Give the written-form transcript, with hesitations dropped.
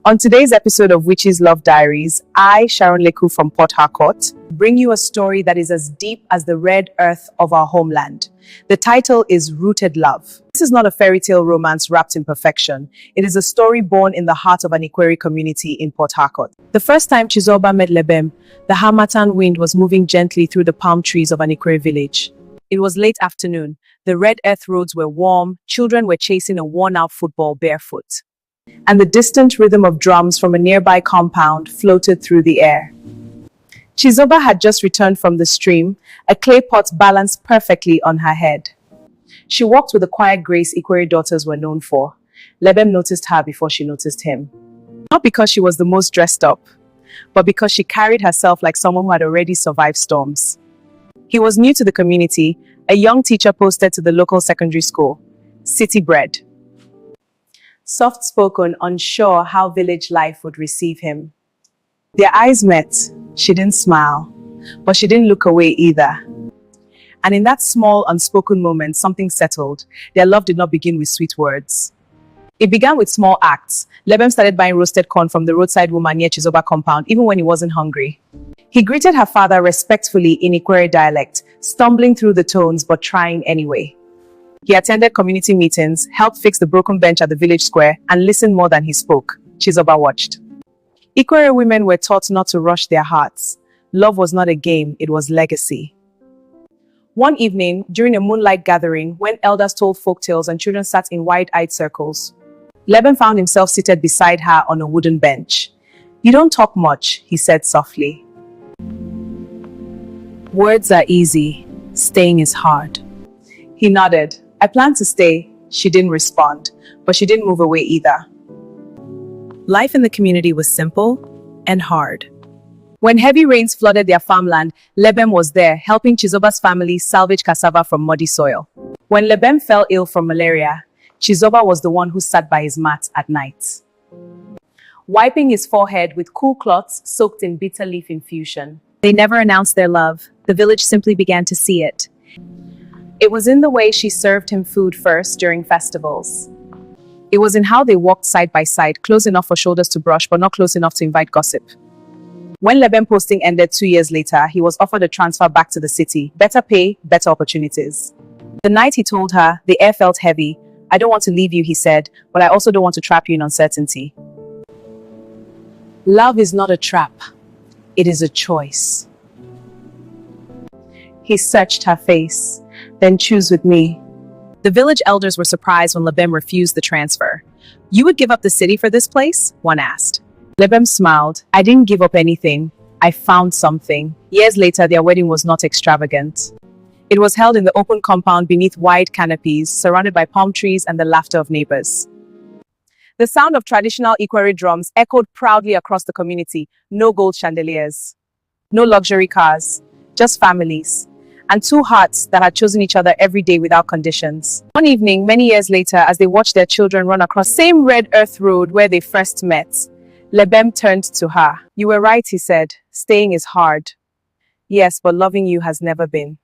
On today's episode of Witches Love Diaries, I, Sharon Leku from Port Harcourt, bring you a story that is as deep as the red earth of our homeland. The title is Rooted Love. This is not a fairy tale romance wrapped in perfection. It is a story born in the heart of an Ikwere community in Port Harcourt. The first time Chizoba met Lebem, the Harmattan wind was moving gently through the palm trees of an Ikwere village. It was late afternoon. The red earth roads were warm, children were chasing a worn-out football barefoot, and the distant rhythm of drums from a nearby compound floated through the air. Chizoba had just returned from the stream, a clay pot balanced perfectly on her head. She walked with the quiet grace Ikwere daughters were known for. Lebem noticed her before she noticed him. Not because she was the most dressed up, but because she carried herself like someone who had already survived storms. He was new to the community, a young teacher posted to the local secondary school, city bred. Soft-spoken, unsure how village life would receive him. Their eyes met. She didn't smile, but she didn't look away either. And in that small, unspoken moment, something settled. Their love did not begin with sweet words. It began with small acts. Lebem started buying roasted corn from the roadside woman near Chizoba compound, even when he wasn't hungry. He greeted her father respectfully in Ikwere dialect, stumbling through the tones but trying anyway. He attended community meetings, helped fix the broken bench at the village square, and listened more than he spoke. Chizoba watched. Ikwere women were taught not to rush their hearts. Love was not a game, it was legacy. One evening, during a moonlight gathering, when elders told folktales and children sat in wide-eyed circles, Lebem found himself seated beside her on a wooden bench. "You don't talk much," he said softly. "Words are easy. Staying is hard." He nodded. "I plan to stay." She didn't respond, but she didn't move away either. Life in the community was simple and hard. When heavy rains flooded their farmland, Lebem was there, helping Chizoba's family salvage cassava from muddy soil. When Lebem fell ill from malaria, Chizoba was the one who sat by his mat at night, wiping his forehead with cool cloths soaked in bitter leaf infusion. They never announced their love. The village simply began to see it. It was in the way she served him food first during festivals. It was in how they walked side by side, close enough for shoulders to brush, but not close enough to invite gossip. When Lebem posting ended 2 years later, he was offered a transfer back to the city. Better pay, better opportunities. The night he told her, the air felt heavy. "I don't want to leave you," he said, "but I also don't want to trap you in uncertainty." Love is not a trap. It is a choice. He searched her face. "Then choose with me." The village elders were surprised when Lebem refused the transfer. "You would give up the city for this place?" one asked. Lebem smiled. "I didn't give up anything. I found something." Years later, their wedding was not extravagant. It was held in the open compound beneath wide canopies, surrounded by palm trees and the laughter of neighbors. The sound of traditional Ikwere drums echoed proudly across the community. No gold chandeliers, no luxury cars, just families, and two hearts that had chosen each other every day without conditions. One evening, many years later, as they watched their children run across the same red earth road where they first met, Lebem turned to her. "You were right," he said. "Staying is hard. Yes, but loving you has never been."